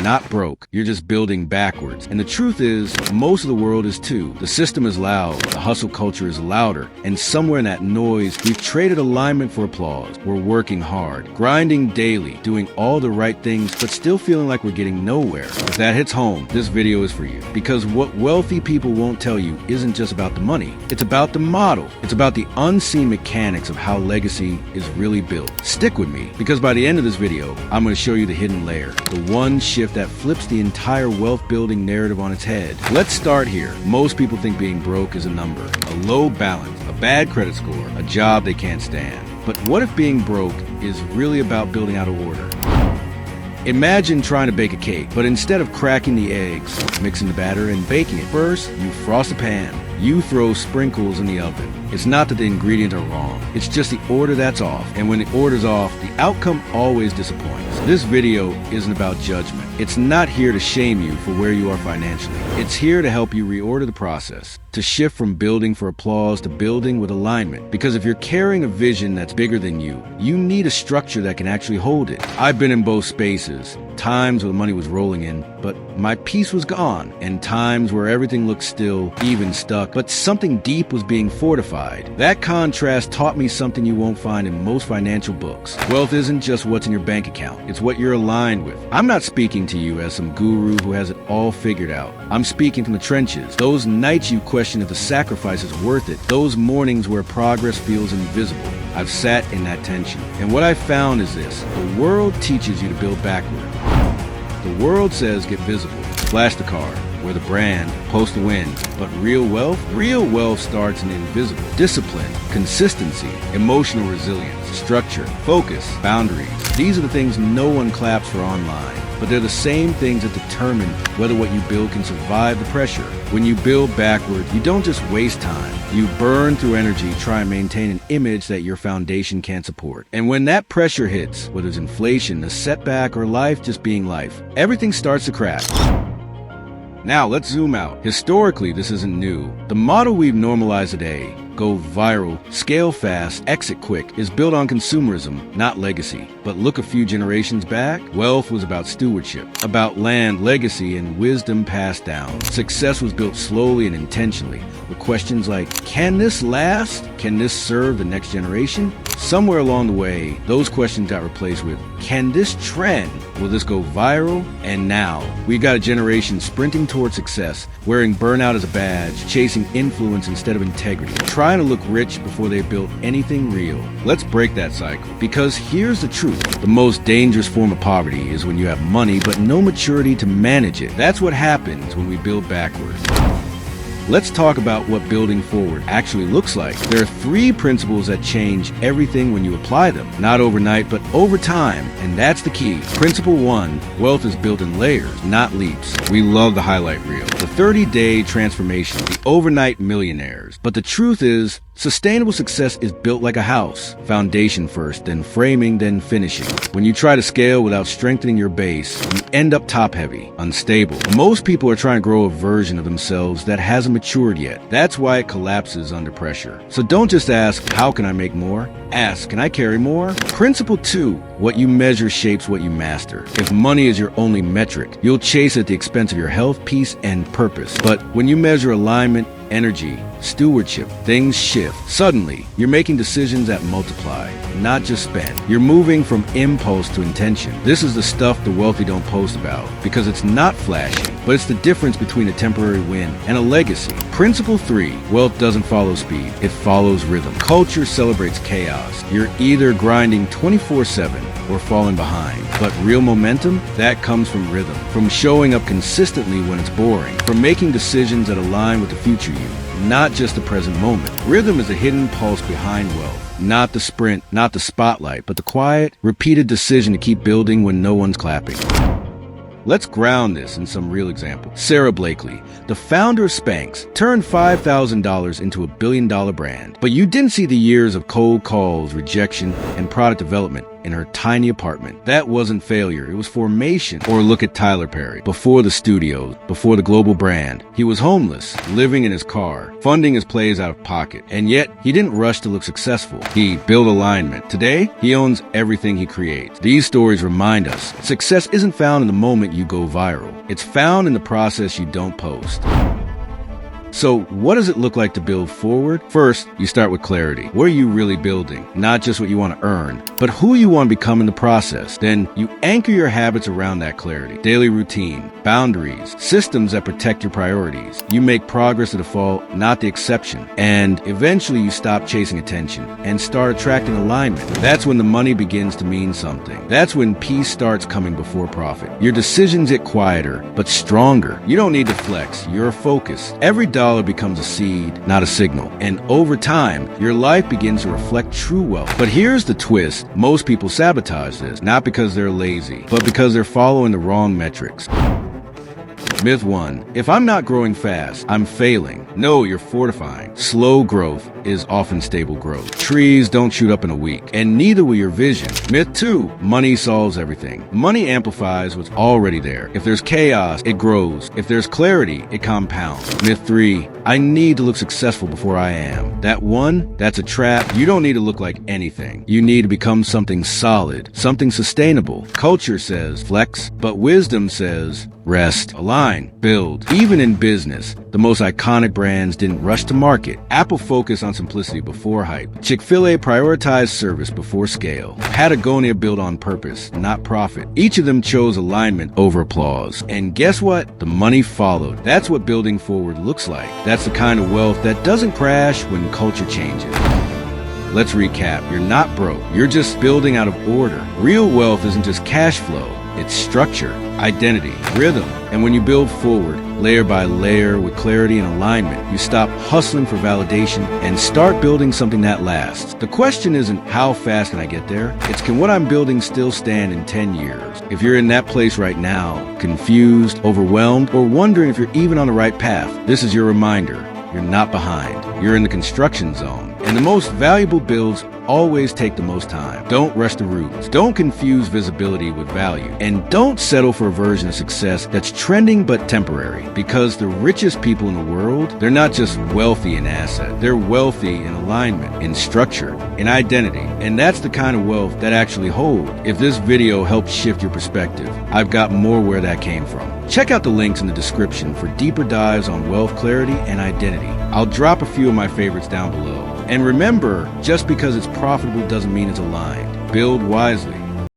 not broke. You're just building backwards. And the truth is, most of the world is too. The system is loud, the hustle culture is louder, and somewhere in that noise, we've traded alignment for applause. We're working hard, grinding daily, doing all the right things, but still feeling like we're getting nowhere. If that hits home, this video is for you. Because what wealthy people won't tell you isn't just about the money. It's about the model. It's about the unseen mechanics of how legacy is really built. Stick with me, because by the end of this video, I'm going to show you the hidden layer. The one shift that flips the entire wealth building narrative on its head. Let's start here. Most people think being broke is a number, a low balance, a bad credit score, a job they can't stand. But what if being broke is really about building out of order? Imagine trying to bake a cake, but instead of cracking the eggs, mixing the batter, and baking it, first you frost the pan. You throw sprinkles in the oven. It's not that the ingredients are wrong, it's just the order that's off. And when the order's off, the outcome always disappoints. This video isn't about judgment. It's not here to shame you for where you are financially. It's here to help you reorder the process, to shift from building for applause to building with alignment. Because if you're carrying a vision that's bigger than you, you need a structure that can actually hold it. I've been in both spaces. Times where the money was rolling in, but my peace was gone, and times where everything looked still, even stuck, but something deep was being fortified. That contrast taught me something you won't find in most financial books. Wealth isn't just what's in your bank account, it's what you're aligned with. I'm not speaking to you as some guru who has it all figured out. I'm speaking from the trenches. Those nights you question if the sacrifice is worth it. Those mornings where progress feels invisible. I've sat in that tension. And what I found is this. The world teaches you to build backward. The world says get visible, flash the car, wear the brand, post the win. But real wealth starts in the invisible. Discipline, consistency, emotional resilience, structure, focus, boundaries. These are the things no one claps for online. But they're the same things that determine whether what you build can survive the pressure. When you build backward, you don't just waste time. You burn through energy trying to maintain an image that your foundation can't support. And when that pressure hits, whether it's inflation, a setback, or life just being life, everything starts to crash. Now let's zoom out. Historically, this isn't new. The model we've normalized today, go viral, scale fast, exit quick, is built on consumerism, not legacy. But look a few generations back, wealth was about stewardship, about land, legacy, and wisdom passed down. Success was built slowly and intentionally, with questions like, can this last? Can this serve the next generation? Somewhere along the way, those questions got replaced with, can this trend? Will this go viral? And now, we've got a generation sprinting toward success, wearing burnout as a badge, chasing influence instead of integrity, trying to look rich before they built anything real. Let's break that cycle, because here's the truth. The most dangerous form of poverty is when you have money but no maturity to manage it. That's what happens when we build backwards. Let's talk about what building forward actually looks like. There are 3 principles that change everything when you apply them. Not overnight, but over time, and that's the key. Principle 1, wealth is built in layers, not leaps. We love the highlight reel, the 30-day transformation, the overnight millionaires. But the truth is, sustainable success is built like a house. Foundation first, then framing, then finishing. When you try to scale without strengthening your base, you end up top-heavy, unstable. Most people are trying to grow a version of themselves that hasn't matured yet. That's why it collapses under pressure. So don't just ask, how can I make more? Ask, can I carry more? Principle 2, what you measure shapes what you master. If money is your only metric, you'll chase at the expense of your health, peace, and purpose. But when you measure alignment, energy, stewardship, things shift. Suddenly, you're making decisions that multiply, not just spend. You're moving from impulse to intention. This is the stuff the wealthy don't post about, because it's not flashy, but it's the difference between a temporary win and a legacy. Principle 3, wealth doesn't follow speed, it follows rhythm. Culture celebrates chaos. You're either grinding 24/7 or falling behind. But real momentum, that comes from rhythm, from showing up consistently when it's boring, from making decisions that align with the future you, not just the present moment. Rhythm is a hidden pulse behind wealth. Not the sprint, not the spotlight, but the quiet, repeated decision to keep building when no one's clapping. Let's ground this in some real examples. Sarah Blakey, the founder of Spanx, turned $5,000 into $1 billion brand. But you didn't see the years of cold calls, rejection, and product development. in her tiny apartment. That wasn't failure, it was formation. Or look at Tyler Perry. Before the studios, before the global brand, he was homeless, living in his car, funding his plays out of pocket. And yet, he didn't rush to look successful. He built alignment. Today, he owns everything he creates. These stories remind us success isn't found in the moment you go viral. It's found in the process you don't post. So, what does it look like to build forward? First, you start with clarity. What are you really building? Not just what you want to earn, but who you want to become in the process. Then, you anchor your habits around that clarity. Daily routine, boundaries, systems that protect your priorities. You make progress the default, not the exception. And eventually, you stop chasing attention and start attracting alignment. That's when the money begins to mean something. That's when peace starts coming before profit. Your decisions get quieter, but stronger. You don't need to flex. You're focused. Every dollar becomes a seed, not a signal. And over time, your life begins to reflect true wealth. But here's the twist. Most people sabotage this, not because they're lazy, but because they're following the wrong metrics. Myth 1. If I'm not growing fast, I'm failing. No, you're fortifying. Slow growth is often stable growth. Trees don't shoot up in a week, and neither will your vision. Myth 2. Money solves everything. Money amplifies what's already there. If there's chaos, it grows. If there's clarity, it compounds. Myth 3. I need to look successful before I am. That's a trap. You don't need to look like anything. You need to become something solid, something sustainable. Culture says flex, but wisdom says rest, align, build. Even in business, the most iconic brands didn't rush to market. Apple focused on simplicity before hype. Chick-fil-A prioritized service before scale. Patagonia built on purpose, not profit. Each of them chose alignment over applause. And guess what? The money followed. That's what building forward looks like. That's the kind of wealth that doesn't crash when culture changes. Let's recap. You're not broke. You're just building out of order. Real wealth isn't just cash flow. It's structure, identity, rhythm. And when you build forward, layer by layer, with clarity and alignment, you stop hustling for validation and start building something that lasts. The question isn't how fast can I get there? It's can what I'm building still stand in 10 years? If you're in that place right now, confused, overwhelmed, or wondering if you're even on the right path, this is your reminder. You're not behind. You're in the construction zone. And the most valuable builds always take the most time. Don't rush the roots. Don't confuse visibility with value. And don't settle for a version of success that's trending but temporary. Because the richest people in the world, they're not just wealthy in asset. They're wealthy in alignment, in structure, in identity. And that's the kind of wealth that actually holds. If this video helped shift your perspective, I've got more where that came from. Check out the links in the description for deeper dives on wealth, clarity, and identity. I'll drop a few of my favorites down below. And remember, just because it's profitable doesn't mean it's aligned. Build wisely.